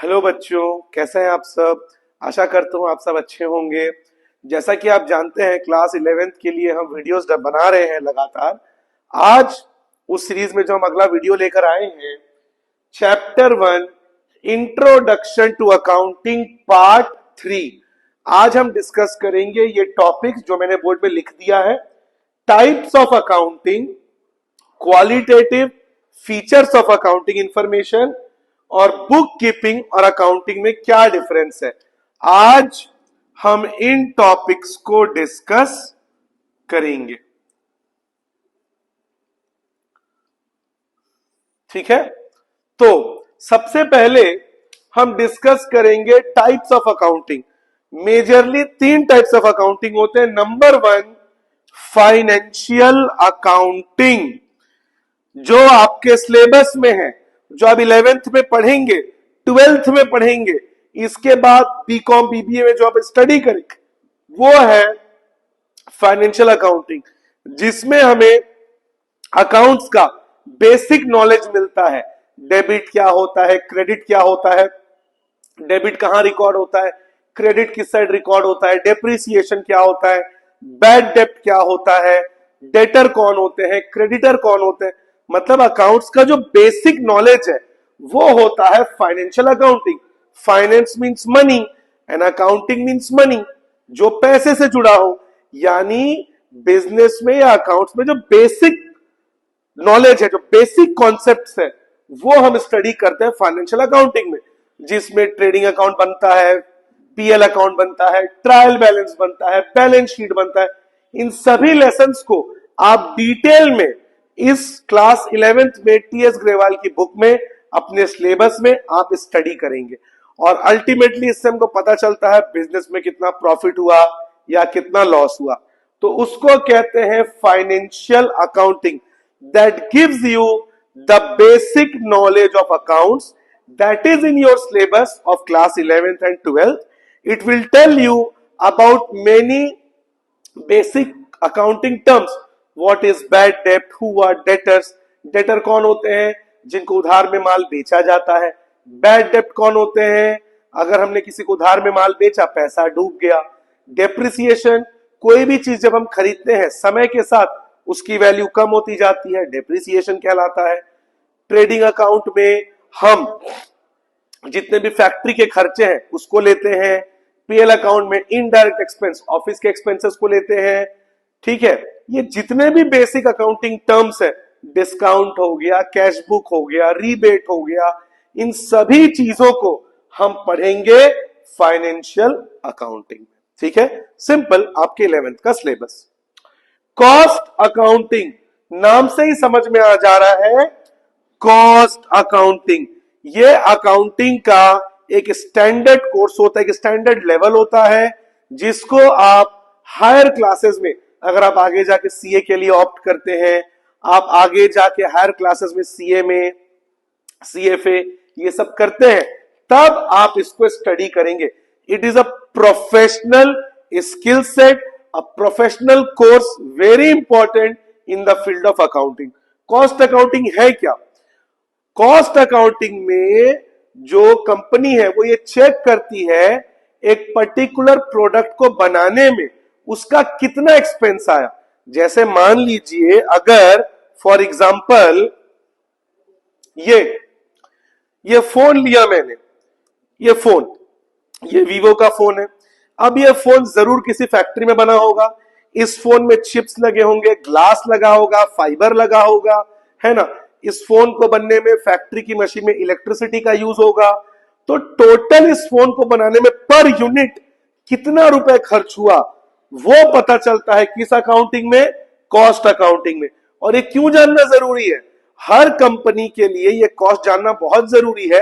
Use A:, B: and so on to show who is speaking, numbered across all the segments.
A: Hello बच्चों, कैसे हैं आप सब। आशा करता हूँ आप सब अच्छे होंगे। जैसा कि आप जानते हैं क्लास 11th के लिए हम वीडियोस बना रहे हैं लगातार। आज उस सीरीज में जो हम अगला वीडियो लेकर आए हैं, chapter 1 introduction to accounting part 3। आज हम डिस्कस करेंगे ये टॉपिक जो मैंने बोर्ड में लिख दिया है। Types of accounting, qualitative features of accounting information और बुक कीपिंग और अकाउंटिंग में क्या डिफरेंस है। आज हम इन टॉपिक्स को डिस्कस करेंगे। ठीक है, तो सबसे पहले हम डिस्कस करेंगे types of accounting. Majorly 3 types of accounting होते हैं। नंबर 1 फाइनेंशियल अकाउंटिंग, जो आपके सिलेबस में है, जो आप 11th में पढ़ेंगे, 12th में पढ़ेंगे, इसके बाद बीकॉम बीबीए में जो आप स्टडी करेंगे वो है फाइनेंशियल अकाउंटिंग, जिसमें हमें अकाउंट्स का बेसिक नॉलेज मिलता है। डेबिट क्या होता है, क्रेडिट क्या होता है, डेबिट कहां रिकॉर्ड होता है, क्रेडिट किस साइड रिकॉर्ड होता है, डेप्रिसिएशन क्या होता है, बैड डेप्ट क्या होता है, डेटर कौन होते हैं, क्रेडिटर कौन होते हैं। मतलब अकाउंट्स का जो बेसिक नॉलेज है वो होता है financial accounting. Finance means money and accounting means money, जो पैसे से जुड़ा हो। यानी बिजनेस में या अकाउंट्स में जो बेसिक नॉलेज है, जो बेसिक कॉन्सेप्ट्स है, वो हम स्टडी करते हैं फाइनेंशियल अकाउंटिंग में, जिसमें ट्रेडिंग अकाउंट बनता है, पीएल अकाउंट बनता है, ट्रायल बैलेंस बनता है, बैलेंस शीट बनता है। इन सभी लेसन्स को आप डिटेल में इस क्लास 11th में टीएस ग्रेवाल की बुक में अपने सिलेबस में आप स्टडी करेंगे। और अल्टीमेटली इससे हमको पता चलता है बिजनेस में कितना प्रॉफिट हुआ या कितना लॉस हुआ। तो उसको कहते हैं financial accounting, that gives you the basic knowledge of accounts, that is in your syllabus of class 11th and 12th. It will tell you about many basic accounting terms. What is bad debt, who are debtors, debtor कौन होते हैं जिनको उधार में माल बेचा जाता है, bad डेप्ट कौन होते हैं अगर हमने किसी को उधार में माल बेचा, पैसा डूब गया, डेप्रिसिएशन, कोई भी चीज जब हम खरीदते हैं समय के साथ उसकी वैल्यू कम होती जाती है, डेप्रिसिएशन कहलाता है। ट्रेडिंग अकाउंट में हम जितने भी फैक्ट्री के खर्चे हैं उसको लेते हैं। पीएल अकाउंट में इनडायरेक्ट एक्सपेंस, ऑफिस के एक्सपेंसेस को लेते हैं। ठीक है, ये जितने भी बेसिक अकाउंटिंग टर्म्स है, डिस्काउंट हो गया, कैश बुक हो गया, रीबेट हो गया, इन सभी चीजों को हम पढ़ेंगे फाइनेंशियल अकाउंटिंग में। ठीक है, सिंपल आपके 11th का सिलेबस। कॉस्ट अकाउंटिंग, नाम से ही समझ में आ जा रहा है, कॉस्ट अकाउंटिंग ये अकाउंटिंग का एक स्टैंडर्ड कोर्स होता है, एक स्टैंडर्ड लेवल होता है, जिसको आप हायर क्लासेस में, अगर आप आगे जाके सीए के लिए ऑप्ट करते हैं, आप आगे जाके हायर क्लासेस में सीए में, सीएफए ये सब करते हैं, तब आप इसको स्टडी करेंगे। It is a professional skill set, a professional course, very important in the field of accounting. Cost accounting है क्या? कॉस्ट अकाउंटिंग में जो कंपनी है वो ये चेक करती है एक पर्टिकुलर प्रोडक्ट को बनाने में उसका कितना एक्सपेंस आया। जैसे मान लीजिए अगर फॉर एग्जांपल ये फोन लिया मैंने, ये वीवो का फोन है। अब ये फोन जरूर किसी फैक्ट्री में बना होगा, इस फोन में चिप्स लगे होंगे, ग्लास लगा होगा, फाइबर लगा होगा, है ना। इस फोन को बनने में फैक्ट्री की मशीन में इलेक्ट्रिसिटी का यूज होगा। तो टोटल इस फोन को बनाने में पर यूनिट कितना रुपए खर्च हुआ वो पता चलता है किस अकाउंटिंग में? कॉस्ट अकाउंटिंग में। और ये क्यों जानना जरूरी है? हर कंपनी के लिए ये कॉस्ट जानना बहुत जरूरी है,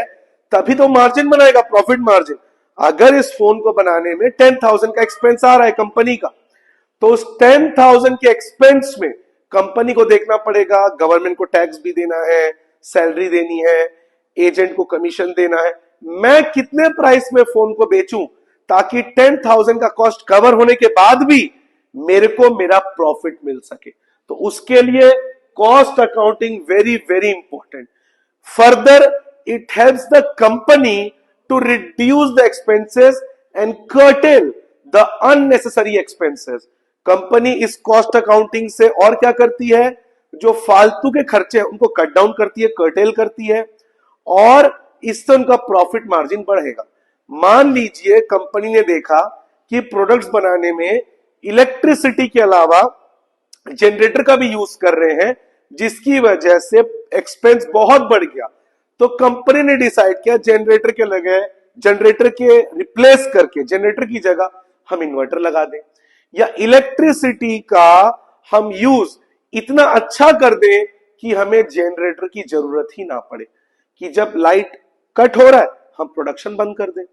A: तभी तो मार्जिन बनाएगा, प्रॉफिट मार्जिन। अगर इस फोन को बनाने में 10,000 का एक्सपेंस आ रहा है कंपनी का, तो उस 10,000 के एक्सपेंस में कंपनी को देखना पड़ेगा, गवर्नमेंट को टैक्स भी देना है, सैलरी देनी है, एजेंट को कमीशन देना है। मैं कितने प्राइस में फोन को बेचूं ताकि 10,000 का कॉस्ट कवर होने के बाद भी मेरे को मेरा प्रॉफिट मिल सके। तो उसके लिए cost accounting very very important. Further it helps the company to reduce the expenses and curtail the unnecessary expenses. Company इस कॉस्ट अकाउंटिंग से और क्या करती है, जो फालतू के खर्चे हैं उनको कट डाउन करती है, कर्टेल करती है, और इससे उनका प्रॉफिट मार्जिन बढ़ेगा। मान लीजिए कंपनी ने देखा कि प्रोडक्ट्स बनाने में इलेक्ट्रिसिटी के अलावा जनरेटर का भी यूज कर रहे हैं, जिसकी वजह से एक्सपेंस बहुत बढ़ गया, तो कंपनी ने डिसाइड किया जनरेटर के रिप्लेस करके जनरेटर की जगह हम इन्वर्टर लगा दें, या इलेक्ट्रिसिटी का हम यूज इतना अच्छा कर दें कि हमें जनरेटर की जरूरत ही ना पड़े, कि जब लाइट कट हो रहा है हम प्रोडक्शन बंद कर दें।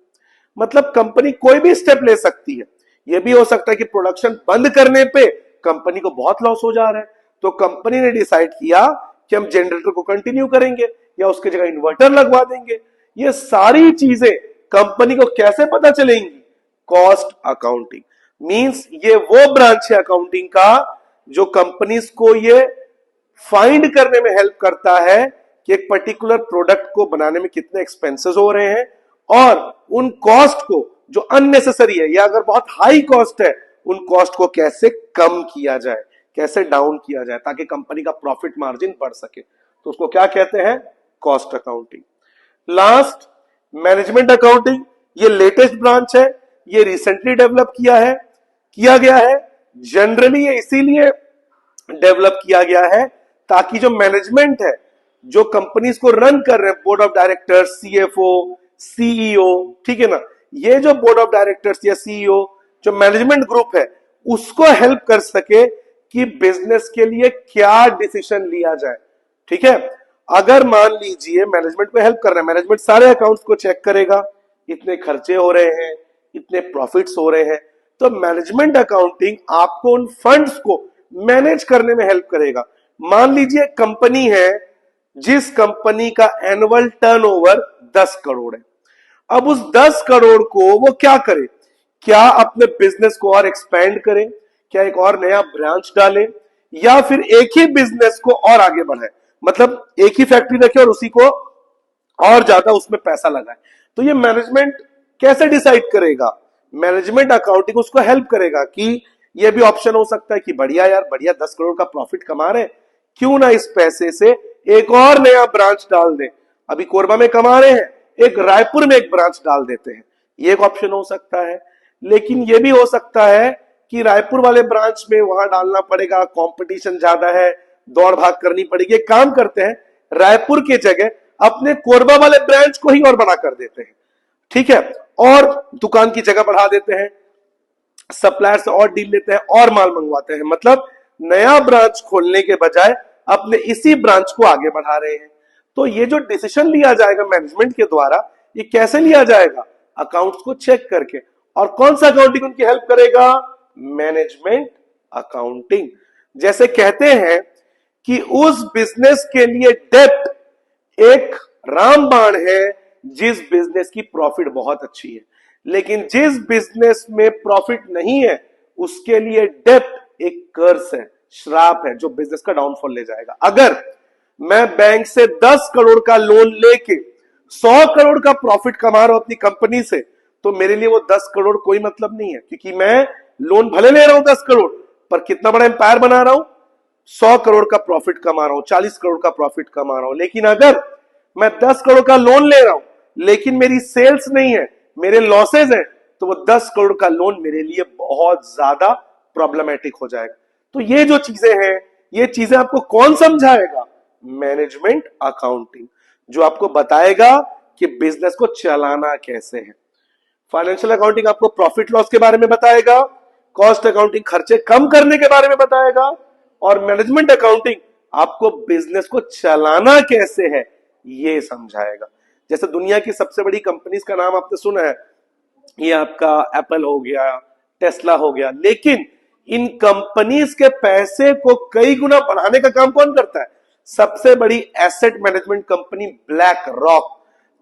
A: मतलब कंपनी कोई भी स्टेप ले सकती है। यह भी हो सकता है कि प्रोडक्शन बंद करने पे कंपनी को बहुत लॉस हो जा रहा है, तो कंपनी ने डिसाइड किया कि हम जनरेटर को कंटिन्यू करेंगे या उसकी जगह इन्वर्टर लगवा देंगे। ये सारी चीजें कंपनी को कैसे पता चलेंगी, कॉस्ट अकाउंटिंग मींस ये वो ब्रांच है अकाउंटिंग का जो कंपनीज को ये फाइंड करने में हेल्प करता है कि एक पर्टिकुलर प्रोडक्ट को बनाने में कितने एक्सपेंसेस हो रहे हैं, और उन कॉस्ट को जो अननेसेसरी है या अगर बहुत हाई कॉस्ट है उन कॉस्ट को कैसे कम किया जाए, कैसे डाउन किया जाए, ताकि कंपनी का प्रॉफिट मार्जिन बढ़ सके। तो उसको क्या कहते हैं, cost accounting. Last, management accounting. ये लेटेस्ट ब्रांच है, ये रिसेंटली डेवलप किया गया है। जनरली ये इसीलिए डेवलप किया गया है ताकि जो मैनेजमेंट है, जो कंपनीज को रन कर रहे हैं, board of directors, CFO, CEO, ठीक है ना, ये जो बोर्ड ऑफ डायरेक्टर्स या सीईओ जो मैनेजमेंट ग्रुप है, उसको हेल्प कर सके कि बिजनेस के लिए क्या डिसीजन लिया जाए। ठीक है, अगर मान लीजिए मैनेजमेंट को हेल्प कर रहे हैं, मैनेजमेंट सारे अकाउंट्स को चेक करेगा, इतने खर्चे हो रहे हैं, इतने प्रॉफिट्स हो रहे हैं, तो मैनेजमेंट अकाउंटिंग आपको उन फंड्स को मैनेज करने में हेल्प करेगा। मान लीजिए कंपनी है जिस कंपनी का एनुअल टर्नओवर 10 करोड़ है, अब उस 10 करोड़ को वो क्या करे, क्या अपने बिजनेस को और एक्सपेंड करे, क्या एक और नया ब्रांच डाले, या फिर एक ही बिजनेस को और आगे बढ़ाए, मतलब एक ही फैक्ट्री रखे और उसी को और ज्यादा उसमें पैसा लगाए। तो ये मैनेजमेंट कैसे डिसाइड करेगा, मैनेजमेंट अकाउंटिंग उसको हेल्प करेगा कि ये भी ऑप्शन हो सकता है कि बढ़िया यार, बढ़िया 10 करोड़ का प्रॉफिट कमा रहे हैं, क्यों ना इस पैसे से एक और नया ब्रांच डाल दें, अभी कोरबा में कमा रहे हैं, एक रायपुर में एक ब्रांच डाल देते हैं, ये एक ऑप्शन हो सकता है। लेकिन ये भी हो सकता है कि रायपुर वाले ब्रांच में वहां डालना पड़ेगा, कंपटीशन ज्यादा है, दौड़ भाग करनी पड़ेगी, एक काम करते हैं रायपुर के जगह अपने कोरबा वाले ब्रांच को ही और बड़ा कर देते हैं, ठीक है, और दुकान की जगह बढ़ा देते हैं, सप्लायर से और डील लेते हैं और माल मंगवाते हैं, मतलब नया ब्रांच खोलने के बजाय अपने इसी ब्रांच को आगे बढ़ा रहे हैं। तो ये जो डिसीजन लिया जाएगा मैनेजमेंट के द्वारा, ये कैसे लिया जाएगा, अकाउंट्स को चेक करके। और कौन सा अकाउंटिंग उनकी हेल्प करेगा, मैनेजमेंट अकाउंटिंग। जैसे कहते हैं कि उस बिजनेस के लिए डेब्ट एक रामबाण है जिस बिजनेस की प्रॉफिट बहुत अच्छी है, लेकिन जिस बिजनेस में प्रॉफिट नहीं है उसके लिए डेब्ट एक कर्स है, श्राप है, जो बिजनेस का डाउनफॉल ले जाएगा। अगर मैं बैंक से 10 करोड़ का लोन लेके 100 करोड़ का प्रॉफिट कमा रहा हूं अपनी कंपनी से, तो मेरे लिए वो 10 करोड़ कोई मतलब नहीं है, क्योंकि मैं लोन भले ले रहा हूं 10 करोड़, पर कितना बड़ा एम्पायर बना रहा हूं, 100 करोड़ का प्रॉफिट कमा रहा हूं, 40 करोड़ का प्रॉफिट कमा रहा हूं। लेकिन अगर मैं 10 करोड़ का लोन ले रहा हूं लेकिन मेरी सेल्स नहीं है, मेरे लॉसेज हैं, तो वो 10 करोड़ का लोन मेरे लिए बहुत ज्यादा प्रॉब्लमेटिक हो जाएगा। तो ये जो चीजें हैं, ये चीजें आपको कौन समझाएगा, मैनेजमेंट अकाउंटिंग, जो आपको बताएगा कि बिजनेस को चलाना कैसे है। फाइनेंशियल अकाउंटिंग आपको प्रॉफिट लॉस के बारे में बताएगा, कॉस्ट अकाउंटिंग खर्चे कम करने के बारे में बताएगा, और मैनेजमेंट अकाउंटिंग आपको बिजनेस को चलाना कैसे है ये समझाएगा। जैसे दुनिया की सबसे बड़ी कंपनीज का नाम आपने सुना है, ये आपका एप्पल हो गया, टेस्ला हो गया, लेकिन इन कंपनीज के पैसे को कई गुना बढ़ाने का काम कौन करता है, सबसे बड़ी asset management company black rock.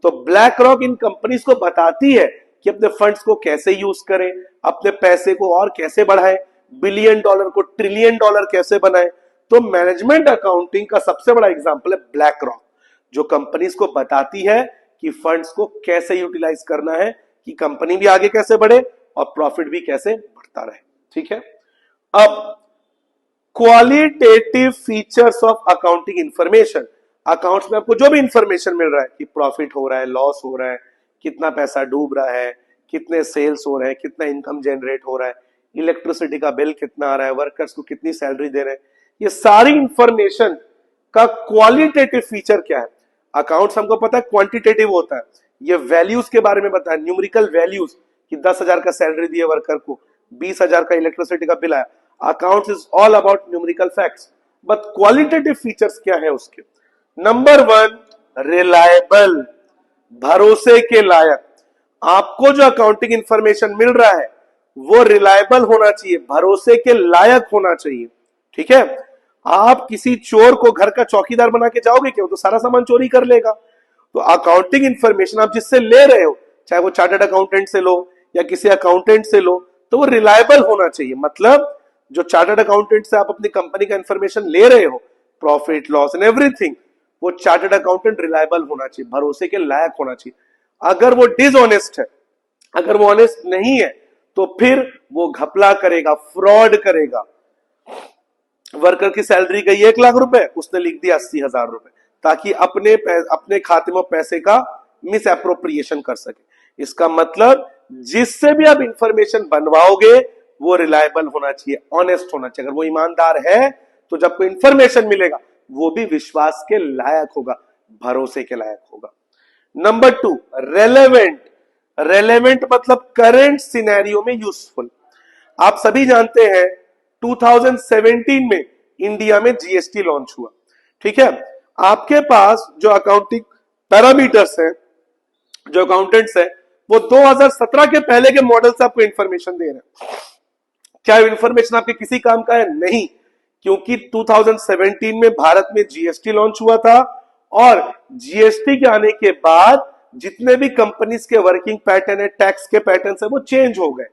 A: तो ब्लैक रॉक इन कंपनीज को बताती है कि अपने फंड्स को कैसे यूज करें, अपने पैसे को और कैसे बढ़ाएं, बिलियन डॉलर को ट्रिलियन डॉलर कैसे बनाएं। तो मैनेजमेंट अकाउंटिंग का सबसे बड़ा एग्जांपल है ब्लैक रॉक, जो कंपनीज को बताती है कि फंड्स को कैसे यूटिलाइज करना है, कि कंपनी भी आगे कैसे बढ़े और प्रॉफिट भी कैसे बढ़ता रहे। ठीक है, अब qualitative features of accounting information. Accounts में आपको जो भी इंफॉर्मेशन मिल रहा है कि प्रॉफिट हो रहा है, लॉस हो रहा है, कितना पैसा डूब रहा है, कितने सेल्स हो रहे हैं, कितना इनकम जनरेट हो रहा है, इलेक्ट्रिसिटी का बिल कितना आ रहा है, वर्कर्स को कितनी सैलरी दे रहे हैं, ये सारी इंफॉर्मेशन का क्वालिटेटिव फीचर क्या है। अकाउंट्स हमको पता है क्वांटिटेटिव होता है, ये वैल्यूज के बारे में बताया, न्यूमेरिकल वैल्यूज कि 10,000 का सैलरी दिए वर्कर को, 20,000 का इलेक्ट्रिसिटी का बिल आया। Accounts is all about numerical facts, but qualitative features क्या है उसके। नंबर 1, रिलायबल, भरोसे के लायक। आपको जो अकाउंटिंग इंफॉर्मेशन मिल रहा है वो रिलायबल होना चाहिए, भरोसे के लायक होना चाहिए। ठीक है, आप किसी चोर को घर का चौकीदार बना के जाओगे क्या, वो तो सारा सामान चोरी कर लेगा। तो अकाउंटिंग इंफॉर्मेशन आप जिससे ले रहे हो, चाहे वो चार्टर्ड अकाउंटेंट से लो या किसी अकाउंटेंट से लो, तो वो रिलायबल होना चाहिए। मतलब जो चार्टर्ड अकाउंटेंट से आप अपनी कंपनी का इंफॉर्मेशन ले रहे हो, प्रॉफिट लॉस एंड एवरीथिंग, वो चार्टर्ड अकाउंटेंट रिलायबल होना चाहिए, भरोसे के लायक होना चाहिए। अगर वो डिसऑनेस्ट है, अगर वो ऑनेस्ट नहीं है, तो फिर वो घपला करेगा, फ्रॉड करेगा। वर्कर की सैलरी गई 1 लाख रुपए, उसने लिख दिया 80,000 रुपए, ताकि अपने खाते में पैसे का मिस एप्रोप्रिएशन कर सके। इसका मतलब जिससे भी आप इंफॉर्मेशन बनवाओगे वो रिलायबल होना चाहिए, ऑनेस्ट होना चाहिए। अगर वो ईमानदार है तो जब कोई इंफॉर्मेशन मिलेगा वो भी विश्वास के लायक होगा, भरोसे के लायक होगा। Number 2, relevant. रेलेवेंट मतलब करंट सिनेरियो में यूजफुल। आप सभी जानते हैं 2017 में इंडिया में जीएसटी लॉन्च हुआ। ठीक है, आपके पास जो अकाउंटिंग पैरामीटर्स हैं, जो अकाउंटेंट्स हैं, वो 2017 के पहले के मॉडल से आपको इंफॉर्मेशन दे रहे हैं। क्या इंफॉर्मेशन आपके किसी काम का है? नहीं, क्योंकि 2017 में भारत में जीएसटी लॉन्च हुआ था और जीएसटी के आने के बाद जितने भी कंपनीज के वर्किंग पैटर्न है, टैक्स के पैटर्न है, वो चेंज हो गए।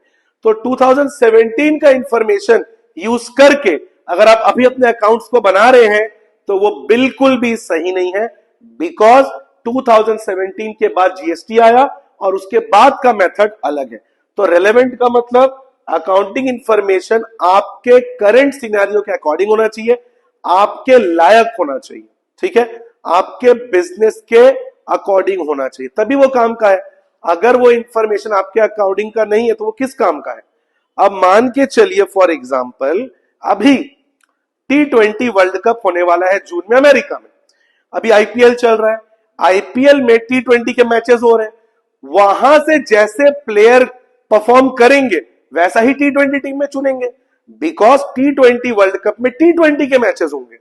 A: तो 2017 का इंफॉर्मेशन यूज करके अगर आप अभी अपने अकाउंट्स को बना रहे हैं तो वो बिल्कुल भी सही नहीं है, बिकॉज 2017 के बाद जीएसटी आया और उसके बाद का मेथड अलग है। तो रेलेवेंट का मतलब अकाउंटिंग इंफॉर्मेशन आपके करंट सिनेरियो के अकॉर्डिंग होना चाहिए, आपके लायक होना चाहिए। ठीक है, आपके बिजनेस के अकॉर्डिंग होना चाहिए, तभी वो काम का है। अगर वो इंफॉर्मेशन आपके अकॉर्डिंग का नहीं है तो वो किस काम का है। अब मान के चलिए फॉर एग्जांपल अभी T20 वर्ल्ड कप होने वाला है जून में अमेरिका में, अभी आईपीएल चल रहा है, आईपीएल में T20 के मैचेस हो रहे हैं, वहां से जैसे प्लेयर परफॉर्म करेंगे वैसा ही T20 टीम में चुनेंगे, बिकॉज T20 वर्ल्ड कप में T20 के मैचेस होंगे।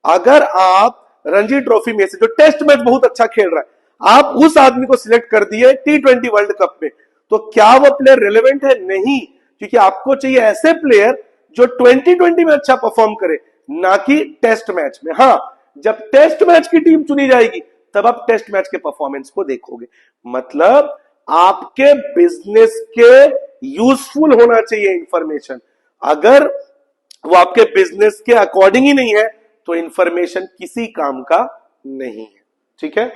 A: अगर आप रणजी ट्रॉफी में से जो टेस्ट मैच बहुत अच्छा खेल रहा है, आप उस आदमी को सिलेक्ट कर दिए T20 वर्ल्ड कप में, तो क्या वो प्लेयर रिलेवेंट है? नहीं, क्योंकि आपको चाहिए ऐसे प्लेयर जो 2020 में अच्छा परफॉर्म करे, ना कि टेस्ट मैच में। हाँ, जब टेस्ट मैच की टीम चुनी जाएगी तब आप टेस्ट मैच के परफॉर्मेंस को देखोगे। मतलब आपके बिजनेस के यूजफुल होना चाहिए इंफॉर्मेशन। अगर वो आपके बिजनेस के अकॉर्डिंग ही नहीं है तो इंफॉर्मेशन किसी काम का नहीं है। ठीक है,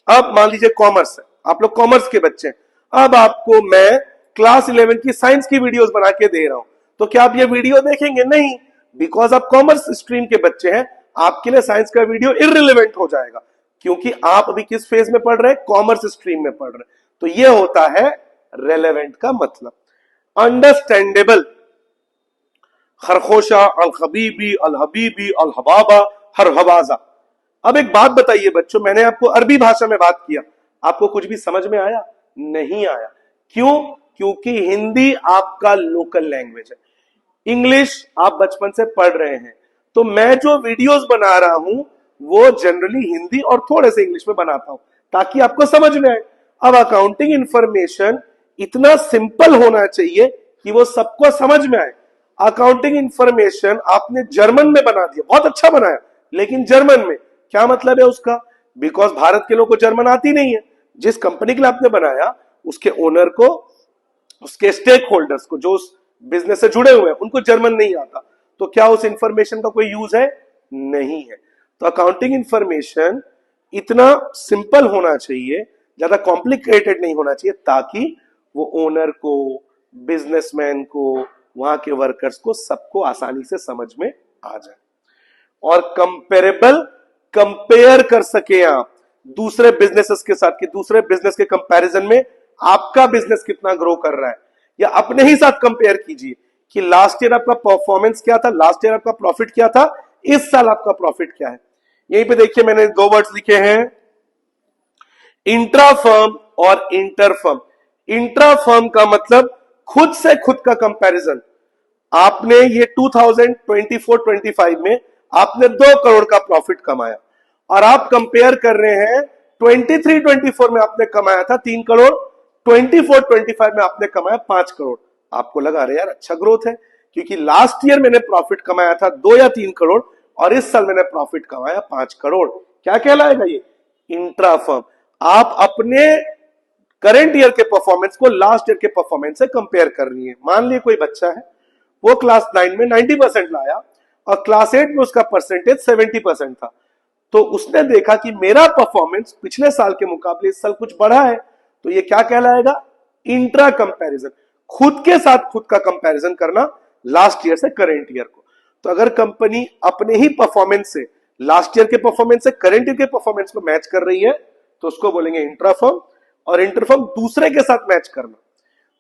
A: अब मान लीजिए कॉमर्स है, आप लोग कॉमर्स के बच्चे हैं, अब आपको मैं क्लास 11 की साइंस की वीडियोस बना के दे रहा हूं, तो क्या आप ये वीडियो देखेंगे? नहीं, बिकॉज आप कॉमर्स स्ट्रीम के बच्चे हैं, आपके लिए साइंस का वीडियो इररिलेवेंट हो जाएगा, क्योंकि आप अभी किस फेज में पढ़ रहे हैं? कॉमर्स स्ट्रीम में पढ़ रहे हैं। तो ये होता है रेलेवेंट का मतलब। अंडरस्टैंडेबल, खरखोशा, अल खबीबी, अल हबीबी, अल हबाबा, हर हवाजा। अब एक बात बताइए बच्चों, मैंने आपको अरबी भाषा में बात किया, आपको कुछ भी समझ में आया? नहीं आया। क्यों? क्योंकि हिंदी आपका लोकल लैंग्वेज है, इंग्लिश आप बचपन से पढ़ रहे हैं। तो मैं जो वीडियोस बना रहा हूं वो जनरली हिंदी और थोड़े से इंग्लिश में बनाता हूं ताकि आपको समझ में आए। अब अकाउंटिंग इंफॉर्मेशन इतना सिंपल होना चाहिए कि वो सबको समझ में आए। अकाउंटिंग इंफॉर्मेशन आपने जर्मन में बना दिया, बहुत अच्छा बनाया, लेकिन जर्मन में क्या मतलब है उसका? बिकॉज भारत के लोगों को जर्मन आती नहीं है। जिस कंपनी के लिए आपने बनाया उसके ओनर को, उसके स्टेक होल्डर्स को, जो उस बिजनेस से जुड़े हुए हैं, उनको जर्मन नहीं आता, तो क्या उस इंफॉर्मेशन का कोई यूज है? नहीं है। तो अकाउंटिंग इंफॉर्मेशन इतना सिंपल होना चाहिए ज्यादा कॉम्प्लिकेटेड नहीं होना चाहिए, ताकि वो ओनर को, बिजनेसमैन को, वहां के वर्कर्स को, सबको आसानी से समझ में आ जाए। और कंपेरेबल, कंपेयर कर सके आप दूसरे बिजनेसेस के साथ, कि दूसरे बिजनेस के कंपैरिजन में आपका बिजनेस कितना ग्रो कर रहा है, या अपने ही साथ कंपेयर कीजिए कि लास्ट ईयर आपका परफॉर्मेंस क्या था, लास्ट ईयर आपका प्रॉफिट क्या था, इस साल आपका प्रॉफिट क्या है। यहीं पे देखिए मैंने दो वर्ड्स लिखे हैं, इंट्रा फर्म और इंटर फर्म। इंट्रा फर्म का मतलब खुद से खुद का कंपैरिजन। आपने ये 2024-25 में आपने 2 करोड़ का प्रॉफिट कमाया, और आप कंपेयर कर रहे हैं 23-24 में आपने कमाया था 3 करोड़, 24-25 में आपने कमाया 5 करोड़। आपको लगा अरे यार अच्छा ग्रोथ है, क्योंकि लास्ट ईयर मैंने प्रॉफिट कमाया था 2 या 3 करोड़, और इस साल मैंने प्रॉफिट कमाया 5 करोड़। क्या कहलाएगा ये? Intra firm. आप अपने करंट ईयर के परफॉर्मेंस को लास्ट ईयर के परफॉर्मेंस से कंपेयर कर रही है। मान लीजिए कोई बच्चा है, वो क्लास 9 में 90% लाया और क्लास 8 में उसका परसेंटेज 70% था, तो उसने देखा कि मेरा परफॉर्मेंस पिछले साल के मुकाबले इस साल कुछ बढ़ा है, तो ये क्या कहलाएगा? Intra comparison. खुद के साथ खुद का कंपैरिजन करना, लास्ट ईयर से करंट ईयर को। तो अगर कंपनी अपने ही परफॉर्मेंस से, लास्ट ईयर के परफॉर्मेंस से करंट ईयर के परफॉर्मेंस को मैच कर रही है, तो उसको बोलेंगे इंट्रा फर्म। और इंटर फर्म दूसरे के साथ मैच करना,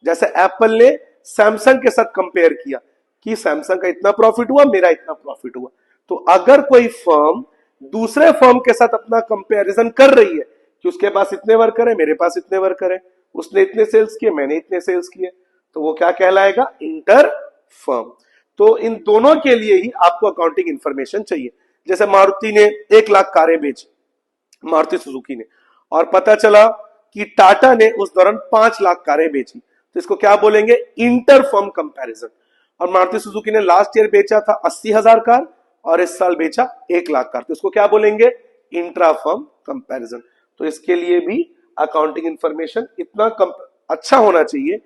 A: जैसे एप्पल ने सैमसंग के साथ कंपेयर किया कि सैमसंग का इतना प्रॉफिट हुआ, मेरा इतना प्रॉफिट हुआ। तो अगर कोई फर्म दूसरे फर्म के साथ अपना कंपैरिजन कर रही है कि उसके पास इतने वर्कर है, मेरे पास इतने वर्कर है, उसने इतने सेल्स किए, मैंने इतने सेल्स किए, तो वो क्या कहलाएगा? Inter firm. तो इन दोनों के लिए ही आपको अकाउंटिंग इंफॉर्मेशन चाहिए। जैसे मारुति ने 1 लाख कारें बेची, मारुति सुजुकी ने, और पता चला कि टाटा ने उस दौरान 5 लाख कारें बेची, तो इसको क्या बोलेंगे? Inter firm comparison. और मारुति सुजुकी ने लास्ट ईयर बेचा था 80,000 कार और इस साल बेचा 1 लाख कार, तो इसको क्या बोलेंगे? Intra firm comparison. तो इसके लिए भी अकाउंटिंग इंफॉर्मेशन इतना अच्छा होना चाहिए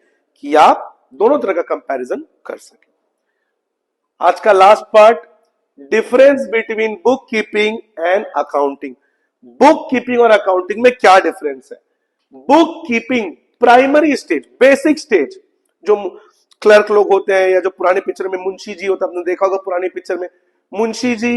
A: कि आप दोनों तरह का कंपैरिजन कर सके। आज का last part, difference between book keeping and accounting. Book keeping और अकाउंटिंग में क्या डिफरेंस है? Book keeping primary stage, basic stage, जो क्लर्क लोग होते हैं, या जो पुराने पिक्चर में मुंशी जी होता है, आपने देखा होगा पुरानी पिक्चर में मुंशी जी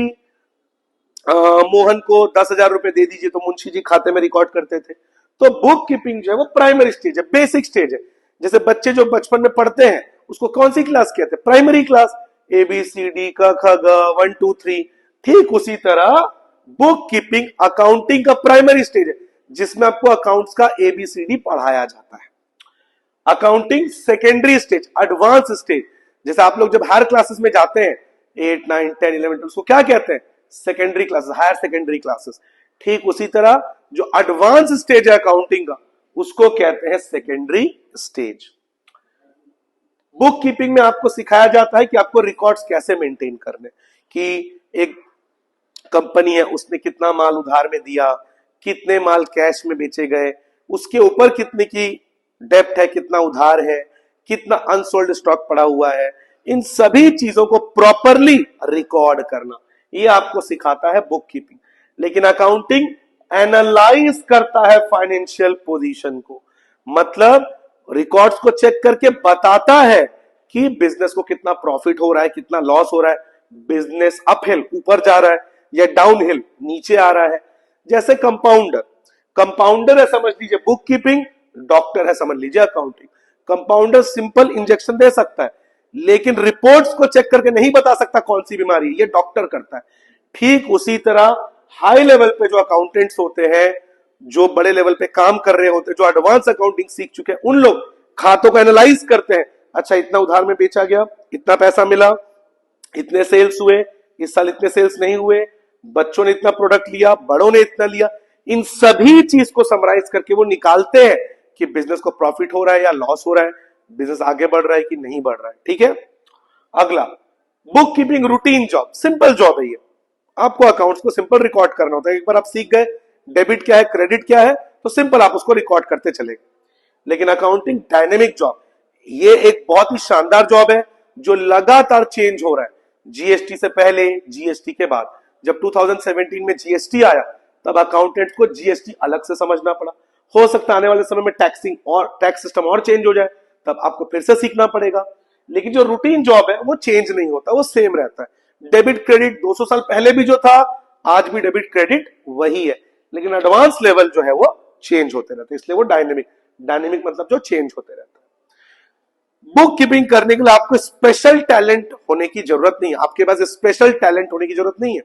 A: मोहन को 10,000 रुपए दे दीजिए, तो मुंशी जी खाते में रिकॉर्ड करते थे। तो बुक कीपिंग जो है वो प्राइमरी स्टेज है, बेसिक स्टेज है। जैसे बच्चे जो बचपन में पढ़ते हैं उसको कौन सी क्लास कहते हैं? Primary class. ABCD क ख ग 1 2 3। ठीक उसी तरह बुक कीपिंग अकाउंटिंग का प्राइमरी स्टेज है, जिसमें आपको अकाउंट्स का ABCD पढ़ाया जाता है। Accounting secondary stage, advance stage. जैसे आप लोग जब हायर क्लासेस में जाते हैं 8 9 10 11 उसको क्या कहते हैं? Secondary classes, higher secondary classes. ठीक उसी तरह जो एडवांस स्टेज है अकाउंटिंग का, उसको कहते हैं सेकेंडरी स्टेज। बुक कीपिंग में आपको सिखाया जाता है कि आपको रिकॉर्ड्स कैसे मेंटेन करने, कि एक कंपनी है उसने कितना माल उधार में दिया, कितने माल कैश में बेचे गए, उसके ऊपर कितने की डेप्ट है, कितना उधार है, कितना अनसोल्ड स्टॉक पड़ा हुआ है, इन सभी चीजों को प्रॉपरली रिकॉर्ड करना, ये आपको सिखाता है बुक कीपिंग। लेकिन अकाउंटिंग एनालाइज करता है फाइनेंशियल पोजीशन को, मतलब रिकॉर्ड्स को चेक करके बताता है कि बिजनेस को कितना प्रॉफिट हो रहा है, कितना लॉस हो रहा है, बिजनेस अपहिल ऊपर जा रहा है या डाउनहिल नीचे आ रहा है। जैसे कंपाउंडर, कंपाउंडर है समझ लीजिए बुक कीपिंग, डॉक्टर है समझ लीजिए अकाउंटिंग। कंपाउंडर सिंपल इंजेक्शन दे सकता है, लेकिन रिपोर्ट्स को चेक करके नहीं बता सकता कौन सी बीमारी है, ये डॉक्टर करता है। ठीक उसी तरह हाई लेवल पे जो अकाउंटेंट्स होते हैं, जो बड़े लेवल पे काम कर रहे होते हैं, जो एडवांस अकाउंटिंग सीख चुके हैं, उन लोग खातों को एनालाइज करते हैं। अच्छा इतना उधार में बेचा गया, इतना पैसा मिला, इतने सेल्स हुए, इस साल इतने सेल्स नहीं हुए, बच्चों ने इतना प्रोडक्ट लिया, बड़ों ने इतना लिया, इन सभी चीज को समराइज करके वो निकालते हैं कि बिजनेस को प्रॉफिट हो रहा है या लॉस हो रहा है, बिजनेस आगे बढ़ रहा है कि नहीं बढ़ रहा है। ठीक है। अगला, book keeping routine job, simple job है ये। आपको अकाउंट्स को सिंपल रिकॉर्ड करना होता है। एक बार आप सीख गए डेबिट क्या है, क्रेडिट क्या है, तो सिंपल आप उसको रिकॉर्ड करते चले। लेकिन अकाउंटिंग डायनेमिक जॉब, ये एक बहुत ही शानदार जॉब है जो लगातार चेंज हो रहा है। जीएसटी से पहले, जीएसटी के बाद, जब 2017 में जीएसटी आया तब अकाउंटेंट्स को जीएसटी अलग से समझना पड़ा। हो सकता है आने वाले समय में टैक्सिंग और टैक्स सिस्टम और चेंज हो जाए, तब आपको फिर से सीखना पड़ेगा। लेकिन जो रूटीन जॉब है वो चेंज नहीं होता, वो सेम रहता है। डेबिट क्रेडिट 200 साल पहले भी जो था, आज भी डेबिट क्रेडिट वही है, लेकिन एडवांस लेवल जो है वो चेंज होते रहते हैं, इसलिए वो डायनेमिक, डायनेमिक मतलब जो चेंज होते रहते हैं। बुक कीपिंग करने के लिए आपको स्पेशल टैलेंट होने की जरूरत नहीं है, आपके पास स्पेशल टैलेंट होने की जरूरत नहीं है।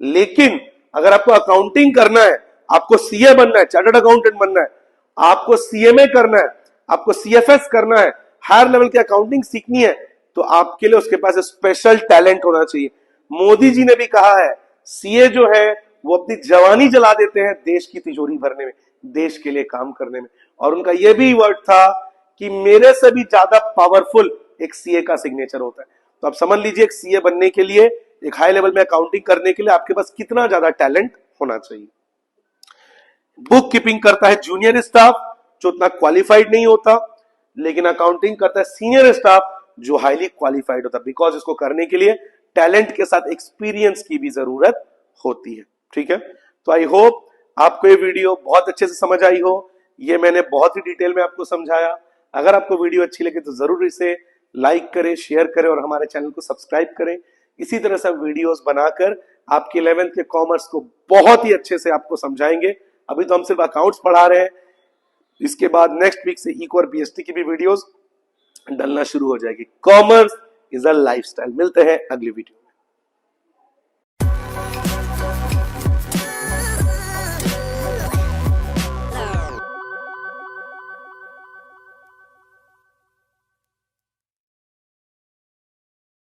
A: लेकिन अगर आपको अकाउंटिंग करना है, आपको सीए बनना है, चार्टर्ड अकाउंटेंट बनना है, आपको सीएमए करना है, आपको सीएफएस करना है, हायर लेवल की अकाउंटिंग सीखनी है, तो आपके लिए उसके पास स्पेशल टैलेंट होना चाहिए। मोदी जी ने भी कहा है, सीए जो है वो अपनी जवानी जला देते हैं देश की तिजोरी भरने में, देश के लिए काम करने में। और उनका यह भी वर्ड था कि मेरे से भी ज्यादा पावरफुल एक सीए का सिग्नेचर होता है। तो आप समझ लीजिए, एक सीए बनने के लिए, एक हाई लेवल में अकाउंटिंग करने के लिए आपके पास कितना ज्यादा टैलेंट होना चाहिए। बुक कीपिंग करता है जूनियर स्टाफ जो उतना क्वालिफाइड नहीं होता, लेकिन अकाउंटिंग करता है सीनियर स्टाफ जो हाईली क्वालिफाइड होता है, बिकॉज इसको करने के लिए टैलेंट के साथ एक्सपीरियंस की भी जरूरत होती है। ठीक है, तो आई होप आपको ये वीडियो बहुत अच्छे से समझ आई हो। ये मैंने बहुत ही डिटेल में आपको समझाया। अगर आपको वीडियो अच्छी लगे तो जरूर इसे लाइक करें, शेयर करें और हमारे चैनल को सब्सक्राइब करें। इसी तरह से वीडियोस बनाकर आपके 11th के कॉमर्स को बहुत ही अच्छे से आपको समझाएंगे। अभी तो हम सिर्फ अकाउंट्स पढ़ा रहे हैं, इसके बाद नेक्स्ट वीक से इको और बीएसटी की भी वीडियोस डलना शुरू हो जाएगी। Commerce is a lifestyle. मिलते हैं अगली वीडियो।